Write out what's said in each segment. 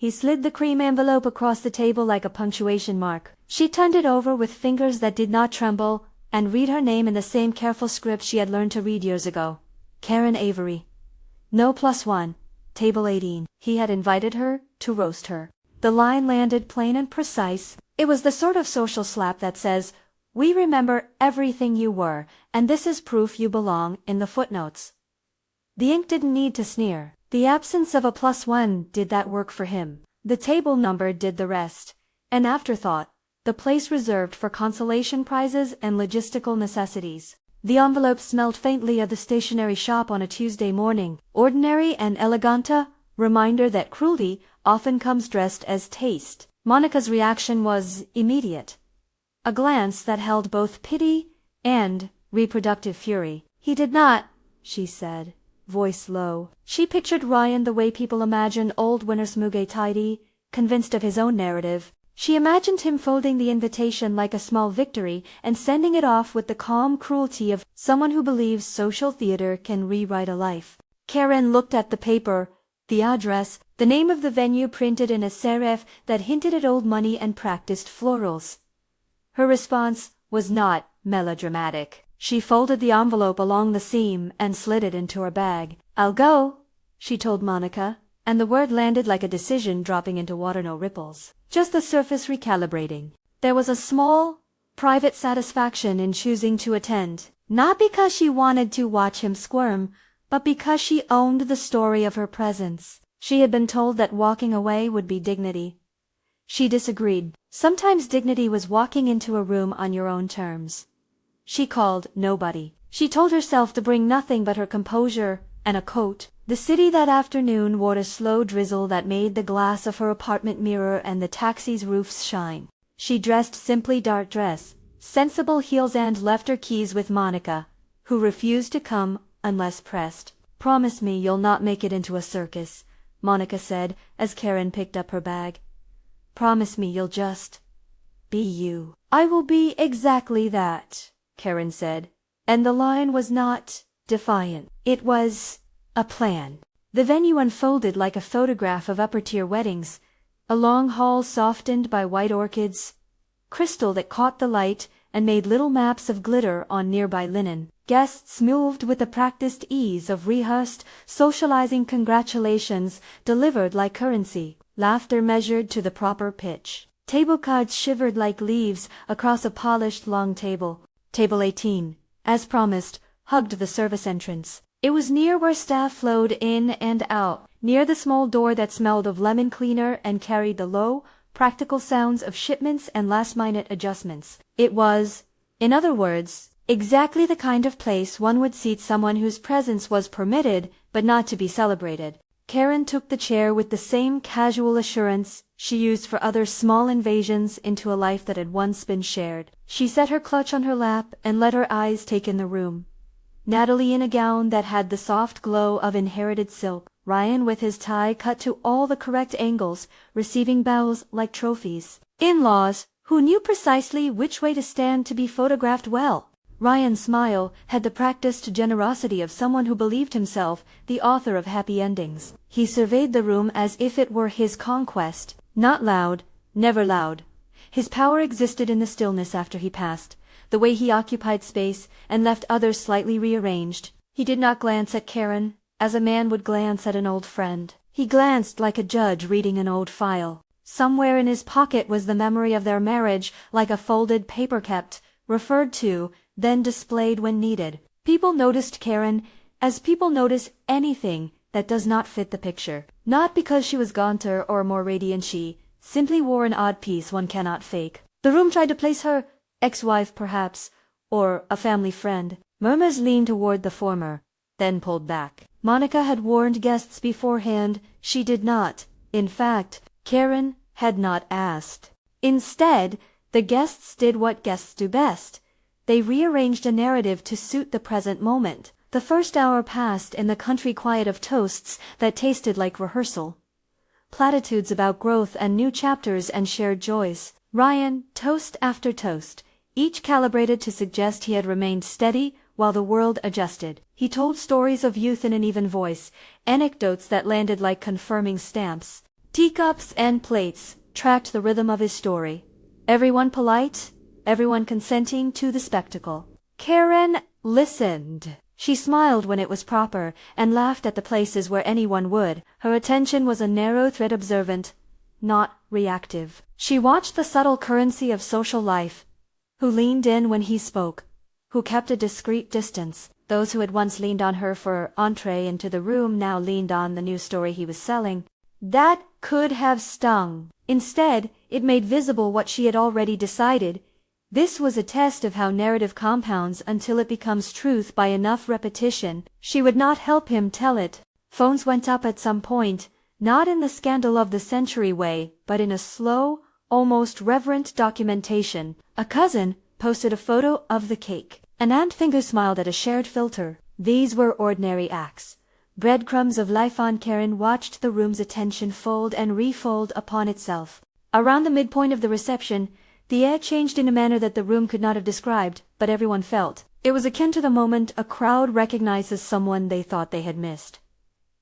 He slid the cream envelope across the table like a punctuation mark. She turned it over with fingers that did not tremble, and read her name in the same careful script she had learned to read years ago. Karen Avery. No +1. Table 18. He had invited her to roast her. The line landed plain and precise. It was the sort of social slap that says, "We remember everything you were, and this is proof you belong," in the footnotes. The ink didn't need to sneer. The absence of a +1 did that work for him. The table number did the rest. An afterthought, the place reserved for consolation prizes and logistical necessities. The envelope smelled faintly of the stationery shop on a Tuesday morning. Ordinary and elegante, reminder that cruelty often comes dressed as taste. Monica's reaction was immediate. A glance that held both pity and reproductive fury. "He did not," she said, voice low. She pictured Ryan the way people imagine old Wintersmuge tidy, convinced of his own narrative. She imagined him folding the invitation like a small victory and sending it off with the calm cruelty of someone who believes social theater can rewrite a life. Karen looked at the paper, the address, the name of the venue printed in a serif that hinted at old money and practiced florals. Her response was not melodramatic. She folded the envelope along the seam and slid it into her bag. "I'll go," she told Monica, and the word landed like a decision dropping into water, no ripples. Just the surface recalibrating. There was a small, private satisfaction in choosing to attend, not because she wanted to watch him squirm, but because she owned the story of her presence. She had been told that walking away would be dignity. She disagreed. Sometimes dignity was walking into a room on your own terms. She called nobody. She told herself to bring nothing but her composure and a coat. The city that afternoon wore a slow drizzle that made the glass of her apartment mirror and the taxi's roofs shine. She dressed simply dark dress, sensible heels, and left her keys with Monica, who refused to come unless pressed. "Promise me you'll not make it into a circus," Monica said as Karen picked up her bag. "Promise me you'll just be you." "I will be exactly that," Karen said, and the line was not defiant. It was a plan. The venue unfolded like a photograph of upper-tier weddings, a long hall softened by white orchids, crystal that caught the light and made little maps of glitter on nearby linen. Guests moved with the practiced ease of rehearsed, socializing congratulations delivered like currency, laughter measured to the proper pitch. Table cards shivered like leaves across a polished long table. Table 18, as promised, hugged the service entrance. It was near where staff flowed in and out, near the small door that smelled of lemon cleaner and carried the low, practical sounds of shipments and last-minute adjustments. It was, in other words, exactly the kind of place one would seat someone whose presence was permitted but not to be celebrated. Karen took the chair with the same casual assurance she used for other small invasions into a life that had once been shared. She set her clutch on her lap and let her eyes take in the room. Natalie in a gown that had the soft glow of inherited silk, Ryan with his tie cut to all the correct angles, receiving bows like trophies. In-laws, who knew precisely which way to stand to be photographed well. Ryan's smile had the practiced generosity of someone who believed himself the author of happy endings. He surveyed the room as if it were his conquest, not loud, never loud. His power existed in the stillness after he passed, the way he occupied space and left others slightly rearranged. He did not glance at Karen, as a man would glance at an old friend. He glanced like a judge reading an old file. Somewhere in his pocket was the memory of their marriage, like a folded paper kept, referred to, then displayed when needed. People noticed Karen, as people notice anything that does not fit the picture. Not because she was gaunter or more radiant, she simply wore an odd piece one cannot fake. The room tried to place her ex-wife perhaps, or a family friend. Murmurs leaned toward the former, then pulled back. Monica had warned guests beforehand. She did not. In fact, Karen had not asked. Instead, the guests did what guests do best. They rearranged a narrative to suit the present moment. The first hour passed in the country quiet of toasts that tasted like rehearsal. Platitudes about growth and new chapters and shared joys. Ryan, toast after toast, each calibrated to suggest he had remained steady while the world adjusted. He told stories of youth in an even voice, anecdotes that landed like confirming stamps. Teacups and plates tracked the rhythm of his story. Everyone polite, everyone consenting to the spectacle. Karen listened. She smiled when it was proper, and laughed at the places where anyone would. Her attention was a narrow thread, observant, not reactive. She watched the subtle currency of social life. Who leaned in when he spoke? Who kept a discreet distance? Those who had once leaned on her for entree into the room now leaned on the new story he was selling. That could have stung. Instead, it made visible what she had already decided. This was a test of how narrative compounds until it becomes truth by enough repetition. She would not help him tell it. Phones went up at some point, not in the scandal of the century way, but in a slow, almost reverent documentation. A cousin posted a photo of the cake. An aunt finger smiled at a shared filter. These were ordinary acts. Breadcrumbs of life on. Karen watched the room's attention fold and refold upon itself. Around the midpoint of the reception, the air changed in a manner that the room could not have described, but everyone felt. It was akin to the moment a crowd recognizes someone they thought they had missed.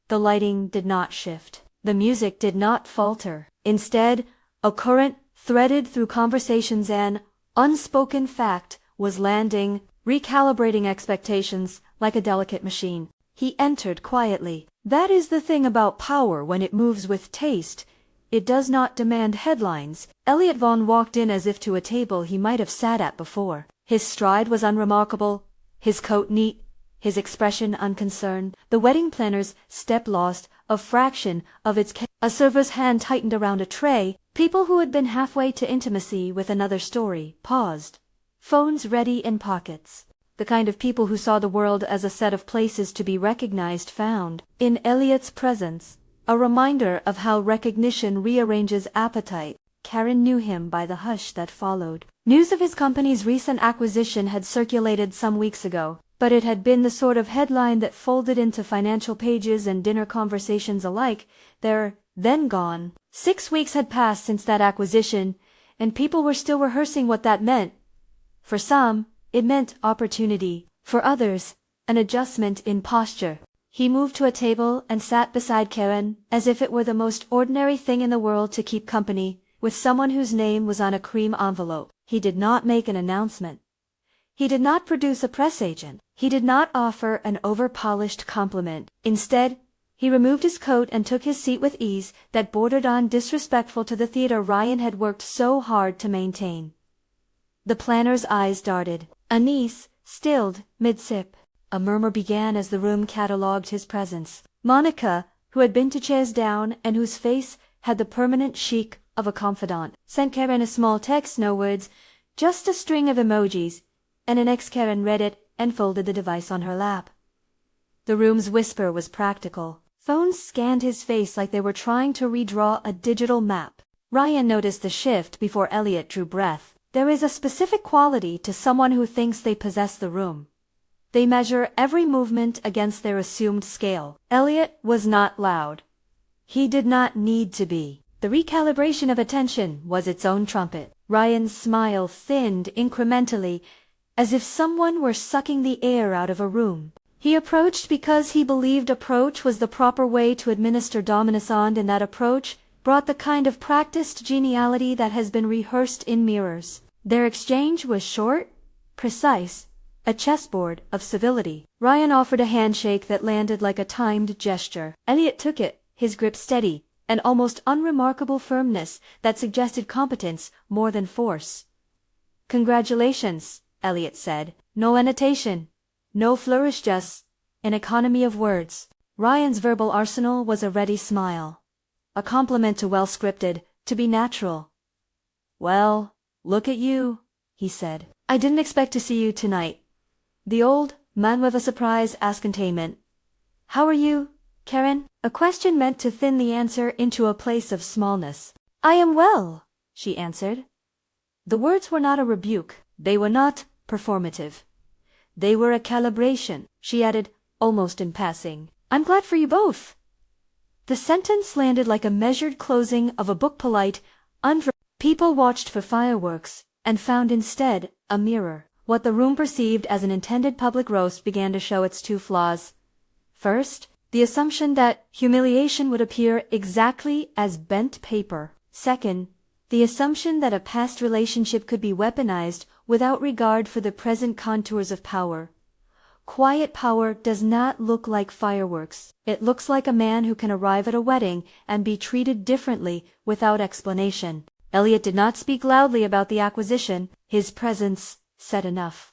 The lighting did not shift. The music did not falter. Instead, a current threaded through conversations, an unspoken fact was landing, recalibrating expectations like a delicate machine. He entered quietly. That is the thing about power when it moves with taste. It does not demand headlines. Elliot Vaughn walked in as if to a table he might have sat at before. His stride was unremarkable, his coat neat, his expression unconcerned. The wedding planner's step lost a fraction of its a server's hand tightened around a tray. People who had been halfway to intimacy with another story paused, phones ready in pockets. The kind of people who saw the world as a set of places to be recognized found, in Elliot's presence, a reminder of how recognition rearranges appetite. Karen knew him by the hush that followed. News of his company's recent acquisition had circulated some weeks ago, but it had been the sort of headline that folded into financial pages and dinner conversations alike. They're then gone. 6 weeks had passed since that acquisition, and people were still rehearsing what that meant. For some, it meant opportunity. For others, an adjustment in posture. He moved to a table and sat beside Karen, as if it were the most ordinary thing in the world to keep company with someone whose name was on a cream envelope. He did not make an announcement. He did not produce a press agent. He did not offer an over-polished compliment. Instead, he removed his coat and took his seat with ease that bordered on disrespectful to the theater Ryan had worked so hard to maintain. The planner's eyes darted. Anise stilled mid-sip. A murmur began as the room catalogued his presence. Monica, who had been 2 chairs down and whose face had the permanent chic of a confidant, sent Karen a small text, no words, just a string of emojis, and an ex-Karen read it and folded the device on her lap. The room's whisper was practical. Phones scanned his face like they were trying to redraw a digital map. Ryan noticed the shift before Elliot drew breath. There is a specific quality to someone who thinks they possess the room. They measure every movement against their assumed scale. Elliot was not loud. He did not need to be. The recalibration of attention was its own trumpet. Ryan's smile thinned incrementally, as if someone were sucking the air out of a room. He approached because he believed approach was the proper way to administer dominance, and that approach brought the kind of practiced geniality that has been rehearsed in mirrors. Their exchange was short, precise, a chessboard of civility. Ryan offered a handshake that landed like a timed gesture. Elliot took it, his grip steady, an almost unremarkable firmness that suggested competence more than force. "Congratulations," Elliot said. No annotation, no flourish, just an economy of words. Ryan's verbal arsenal was a ready smile. A compliment to well-scripted, to be natural. "Well, look at you," he said. "I didn't expect to see you tonight." The old man with a surprise asked containment. "How are you, Karen?" A question meant to thin the answer into a place of smallness. "I am well," she answered. The words were not a rebuke. They were not performative. They were a calibration. She added, almost in passing, "I'm glad for you both." The sentence landed like a measured closing of a book, polite, People watched for fireworks, and found instead a mirror. What the room perceived as an intended public roast began to show its 2 flaws. First, The assumption that humiliation would appear exactly as bent paper. Second, the assumption that a past relationship could be weaponized without regard for the present contours of power. Quiet power does not look like fireworks. It looks like a man who can arrive at a wedding and be treated differently without explanation. Elliot did not speak loudly about the acquisition. His presence said enough.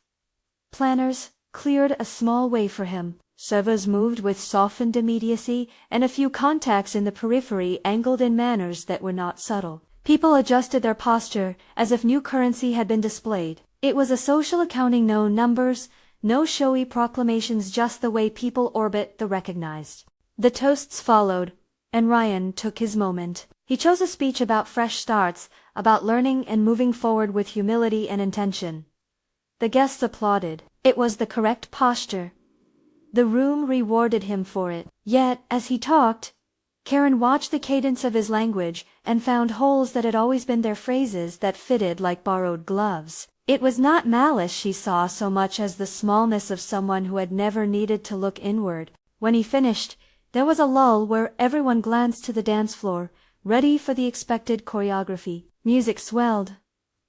Planners cleared a small way for him. Servers moved with softened immediacy, and a few contacts in the periphery angled in manners that were not subtle. People adjusted their posture as if new currency had been displayed. It was a social accounting, no numbers, no showy proclamations, just the way people orbit the recognized. The toasts followed, and Ryan took his moment. He chose a speech about fresh starts, about learning and moving forward with humility and intention. The guests applauded. It was the correct posture. The room rewarded him for it. Yet, as he talked, Karen watched the cadence of his language and found holes that had always been their phrases that fitted like borrowed gloves. It was not malice she saw so much as the smallness of someone who had never needed to look inward. When he finished, there was a lull where everyone glanced to the dance floor, ready for the expected choreography. Music swelled.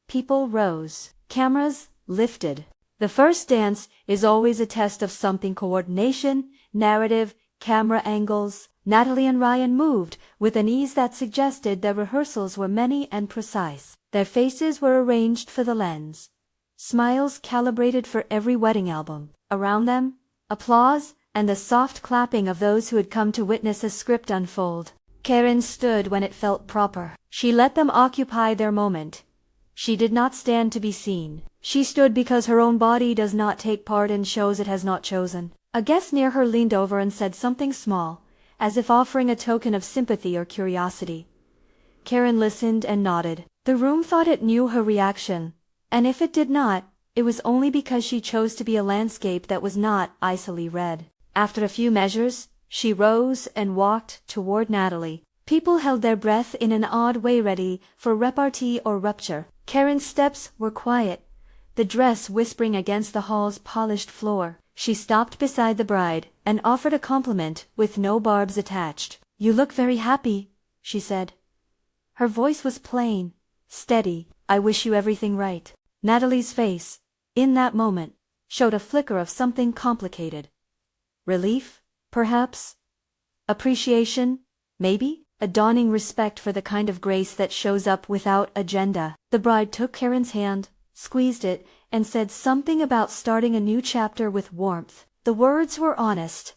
People rose. Cameras lifted. The first dance is always a test of something: coordination, narrative, camera angles. Natalie and Ryan moved with an ease that suggested their rehearsals were many and precise. Their faces were arranged for the lens. Smiles calibrated for every wedding album. Around them, applause and the soft clapping of those who had come to witness a script unfold. Karen stood when it felt proper. She let them occupy their moment. She did not stand to be seen. She stood because her own body does not take part in shows it has not chosen. A guest near her leaned over and said something small, as if offering a token of sympathy or curiosity. Karen listened and nodded. The room thought it knew her reaction, and if it did not, it was only because she chose to be a landscape that was not icily red. After a few measures, she rose and walked toward Natalie. People held their breath in an odd way, ready for repartee or rupture. Karen's steps were quiet, the dress whispering against the hall's polished floor. She stopped beside the bride and offered a compliment with no barbs attached. "You look very happy," she said. Her voice was plain, steady. "I wish you everything right." Natalie's face, in that moment, showed a flicker of something complicated. Relief, perhaps? Appreciation, maybe? A dawning respect for the kind of grace that shows up without agenda. The bride took Karen's hand, squeezed it, and said something about starting a new chapter with warmth. The words were honest,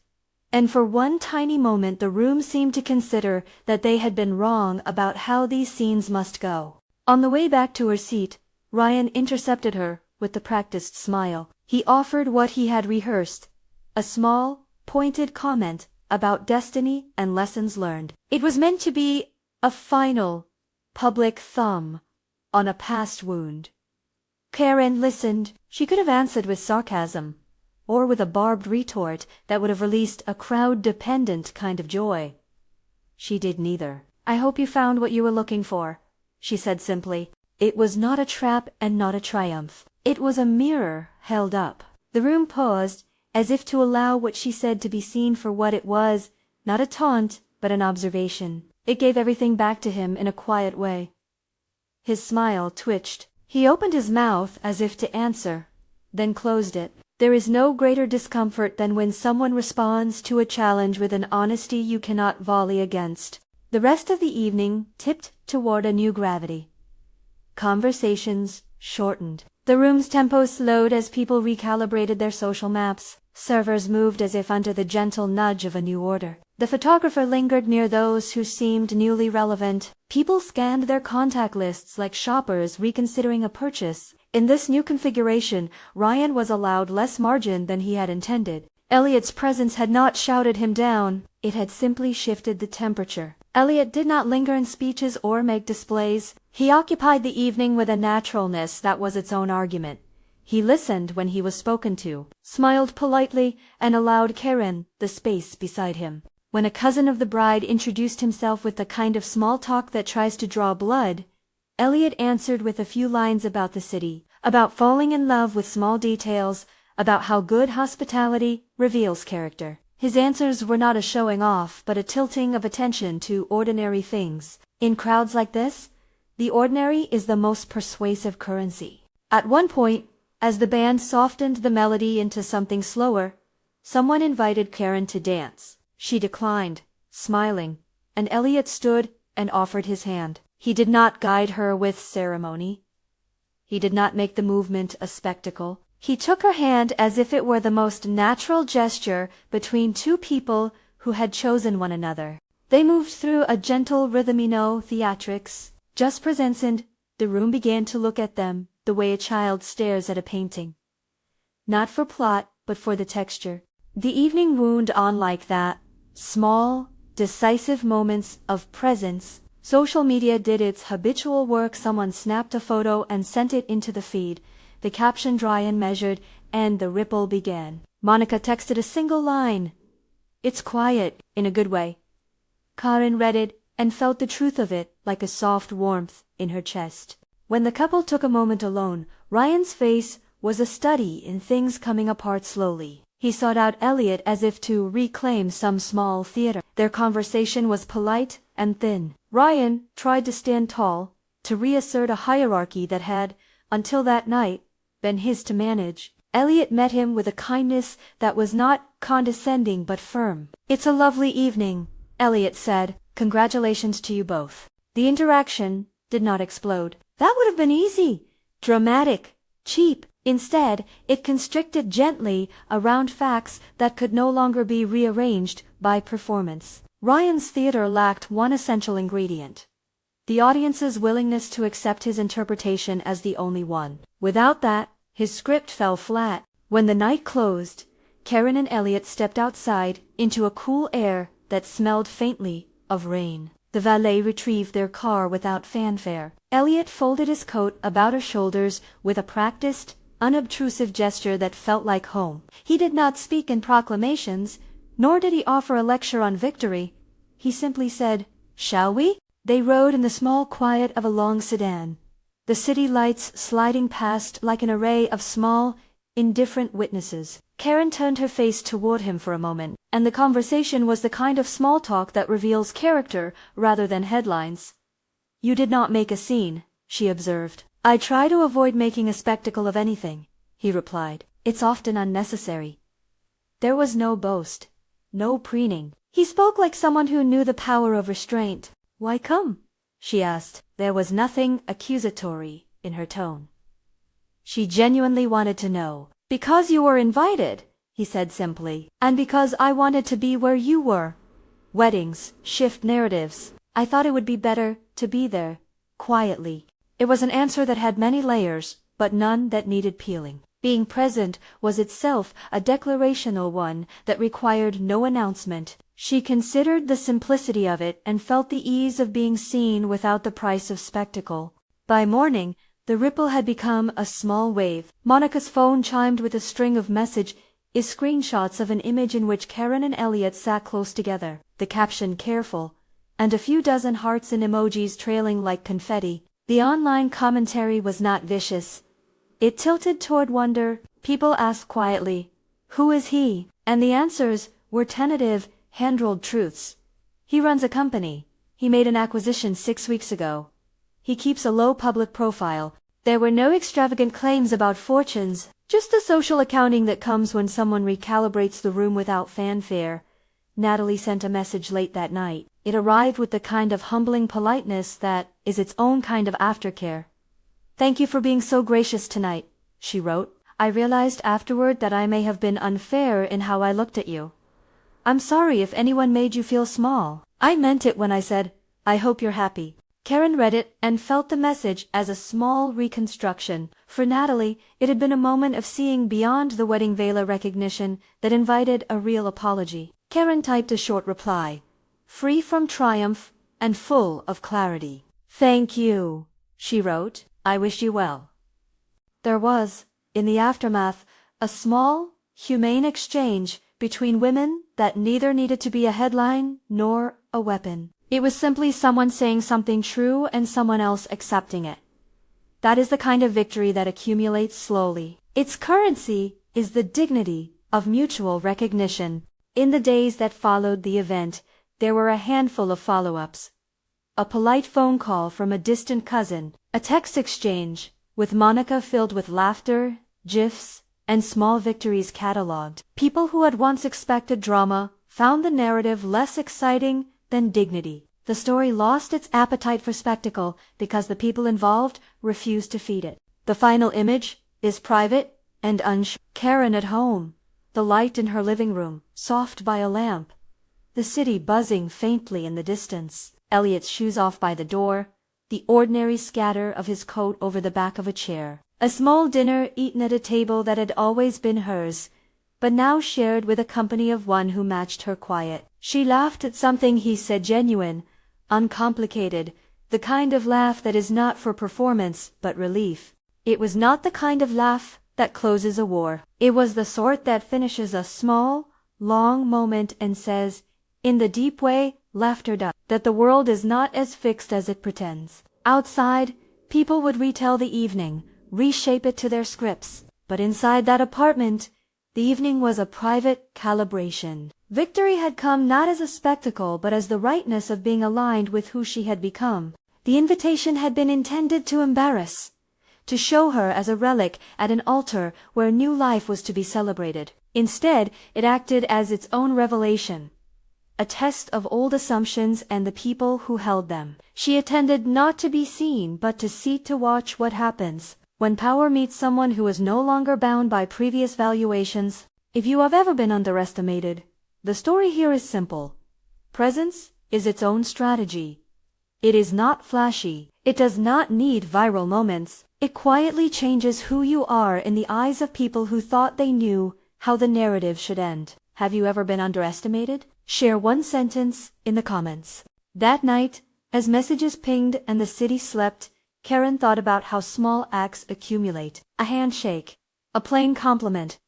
and for one tiny moment the room seemed to consider that they had been wrong about how these scenes must go. On the way back to her seat, Ryan intercepted her with the practiced smile. He offered what he had rehearsed, a small, pointed comment about destiny and lessons learned. It was meant to be a final, public thumb on a past wound. Karen listened. She could have answered with sarcasm, or with a barbed retort that would have released a crowd-dependent kind of joy. She did neither. "I hope you found what you were looking for," she said simply. It was not a trap and not a triumph. It was a mirror held up. The room paused, as if to allow what she said to be seen for what it was, not a taunt, but an observation. It gave everything back to him in a quiet way. His smile twitched. He opened his mouth as if to answer, then closed it. There is no greater discomfort than when someone responds to a challenge with an honesty you cannot volley against. The rest of the evening tipped toward a new gravity. Conversations shortened. The room's tempo slowed as people recalibrated their social maps. Servers moved as if under the gentle nudge of a new order. The photographer lingered near those who seemed newly relevant. People scanned their contact lists like shoppers reconsidering a purchase. In this new configuration, Ryan was allowed less margin than he had intended. Elliot's presence had not shouted him down. It had simply shifted the temperature. Elliot did not linger in speeches or make displays. He occupied the evening with a naturalness that was its own argument. He listened when he was spoken to, smiled politely, and allowed Karen the space beside him. When a cousin of the bride introduced himself with the kind of small talk that tries to draw blood, Elliot answered with a few lines about the city, about falling in love with small details, about how good hospitality reveals character. His answers were not a showing off but a tilting of attention to ordinary things. In crowds like this, the ordinary is the most persuasive currency. At one point, as the band softened the melody into something slower, someone invited Karen to dance. She declined, smiling, and Elliot stood and offered his hand. He did not guide her with ceremony. He did not make the movement a spectacle. He took her hand as if it were the most natural gesture between two people who had chosen one another. They moved through a gentle rhythmino theatrics. Just present, the room began to look at them the way a child stares at a painting. Not for plot, but for the texture. The evening wound on like that. Small, decisive moments of presence. Social media did its habitual work. Someone snapped a photo and sent it into the feed. The caption dry and measured, and the ripple began. Monica texted a single line. "It's quiet," in a good way. Karen read it and felt the truth of it like a soft warmth in her chest. When the couple took a moment alone, Ryan's face was a study in things coming apart slowly. He sought out Elliot as if to reclaim some small theater. Their conversation was polite and thin. Ryan tried to stand tall, to reassert a hierarchy that had, until that night, been his to manage. Elliot met him with a kindness that was not condescending but firm. "It's a lovely evening," Elliot said. "Congratulations to you both." The interaction did not explode. That would have been easy, dramatic, cheap. Instead, it constricted gently around facts that could no longer be rearranged by performance. Ryan's theater lacked one essential ingredient: the audience's willingness to accept his interpretation as the only one. Without that, his script fell flat. When the night closed, Karen and Elliot stepped outside into a cool air that smelled faintly of rain. The valet retrieved their car without fanfare. Elliot folded his coat about her shoulders with a practiced, unobtrusive gesture that felt like home. He did not speak in proclamations, nor did he offer a lecture on victory. He simply said, "Shall we?" They rode in the small quiet of a long sedan, the city lights sliding past like an array of small, indifferent witnesses. Karen turned her face toward him for a moment, and the conversation was the kind of small talk that reveals character rather than headlines. "You did not make a scene," she observed. "I try to avoid making a spectacle of anything," he replied. "It's often unnecessary." There was no boast, no preening. He spoke like someone who knew the power of restraint. "Why come?" she asked. There was nothing accusatory in her tone. She genuinely wanted to know. "Because you were invited," he said simply. "And because I wanted to be where you were." Weddings shift narratives. I thought it would be better to be there, quietly. It was an answer that had many layers, but none that needed peeling. Being present was itself a declarational one that required no announcement. She considered the simplicity of it and felt the ease of being seen without the price of spectacle. By morning, the ripple had become a small wave. Monica's phone chimed with a string of screenshots of an image in which Karen and Elliot sat close together, the caption careful, and a few dozen hearts and emojis trailing like confetti. The online commentary was not vicious. It tilted toward wonder. People asked quietly, "Who is he?" And the answers were tentative, hand-rolled truths. "He runs a company. He made an acquisition 6 weeks ago. He keeps a low public profile." There were no extravagant claims about fortunes, just the social accounting that comes when someone recalibrates the room without fanfare. Natalie sent a message late that night. It arrived with the kind of humbling politeness that is its own kind of aftercare. "Thank you for being so gracious tonight," she wrote. "I realized afterward that I may have been unfair in how I looked at you. I'm sorry if anyone made you feel small. I meant it when I said, I hope you're happy." Karen read it and felt the message as a small reconstruction. For Natalie, it had been a moment of seeing beyond the wedding veil, recognition that invited a real apology. Karen typed a short reply, free from triumph and full of clarity. "Thank you," she wrote. "I wish you well." There was, in the aftermath, a small, humane exchange between women that neither needed to be a headline nor a weapon. It was simply someone saying something true and someone else accepting it. That is the kind of victory that accumulates slowly. Its currency is the dignity of mutual recognition. In the days that followed the event, there were a handful of follow-ups. A polite phone call from a distant cousin, a text exchange, with Monica filled with laughter, gifs, and small victories catalogued. People who had once expected drama found the narrative less exciting than dignity. The story lost its appetite for spectacle because the people involved refused to feed it. The final image is private and unsure. Karen at home, the light in her living room, soft by a lamp. The city buzzing faintly in the distance. Elliot's shoes off by the door, the ordinary scatter of his coat over the back of a chair. A small dinner eaten at a table that had always been hers, but now shared with a company of one who matched her quiet. She laughed at something he said, genuine, uncomplicated, the kind of laugh that is not for performance but relief. It was not the kind of laugh that closes a war. It was the sort that finishes a small, long moment and says, in the deep way laughter does, that the world is not as fixed as it pretends. Outside, people would retell the evening, reshape it to their scripts, but inside that apartment, the evening was a private calibration. Victory had come not as a spectacle but as the rightness of being aligned with who she had become. The invitation had been intended to embarrass, to show her as a relic at an altar where new life was to be celebrated. Instead, it acted as its own revelation, a test of old assumptions and the people who held them. She attended not to be seen but to sit to watch what happens when power meets someone who is no longer bound by previous valuations. If you have ever been underestimated, the story here is simple. Presence is its own strategy. It is not flashy. It does not need viral moments. It quietly changes who you are in the eyes of people who thought they knew how the narrative should end. Have you ever been underestimated? Share one sentence in the comments. That night, as messages pinged and the city slept, Karen thought about how small acts accumulate. A handshake, a plain compliment,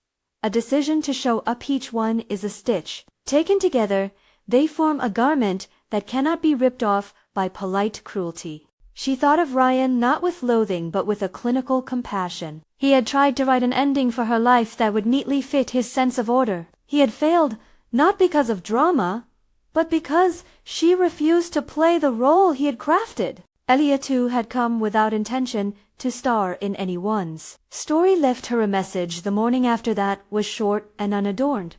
a decision to show up. Each one is a stitch. Taken together, they form a garment that cannot be ripped off by polite cruelty. She thought of Ryan not with loathing but with a clinical compassion. He had tried to write an ending for her life that would neatly fit his sense of order. He had failed, not because of drama, but because she refused to play the role he had crafted. Elliot too had come without intention to star in anyone's story. Left her a message the morning after that was short and unadorned.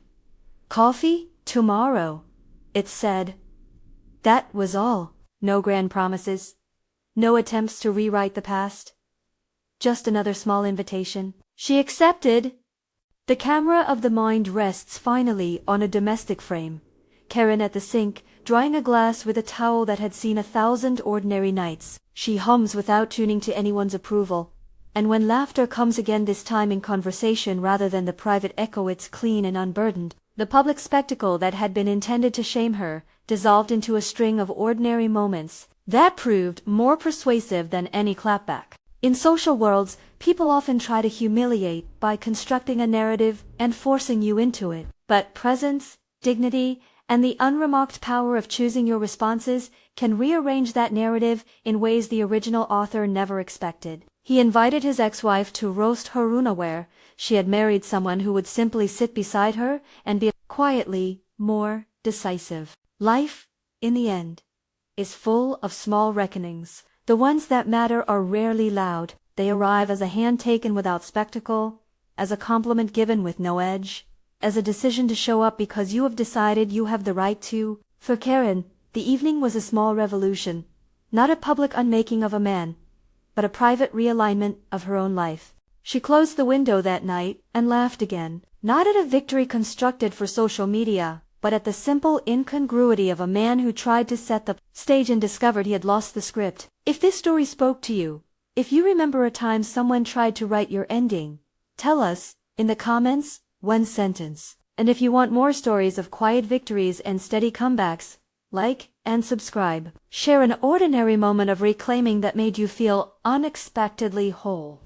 Coffee tomorrow, it said. That was all. No grand promises. No attempts to rewrite the past. Just another small invitation. She accepted. The camera of the mind rests finally on a domestic frame. Karen at the sink, drying a glass with a towel that had seen 1,000 ordinary nights. She hums without tuning to anyone's approval. And when laughter comes again, this time in conversation rather than the private echo, it's clean and unburdened. The public spectacle that had been intended to shame her dissolved into a string of ordinary moments that proved more persuasive than any clapback. In social worlds, people often try to humiliate by constructing a narrative and forcing you into it. But presence, dignity, and the unremarked power of choosing your responses can rearrange that narrative in ways the original author never expected. He invited his ex-wife to roast her unaware she had married someone who would simply sit beside her and be quietly more decisive. Life, in the end, is full of small reckonings. The ones that matter are rarely loud. They arrive as a hand taken without spectacle, as a compliment given with no edge, as a decision to show up because you have decided you have the right to. For Karen, the evening was a small revolution, not a public unmaking of a man, but a private realignment of her own life. She closed the window that night and laughed again, not at a victory constructed for social media, but at the simple incongruity of a man who tried to set the stage and discovered he had lost the script. If this story spoke to you, if you remember a time someone tried to write your ending, tell us in the comments, one sentence. And if you want more stories of quiet victories and steady comebacks, like and subscribe. Share an ordinary moment of reclaiming that made you feel unexpectedly whole.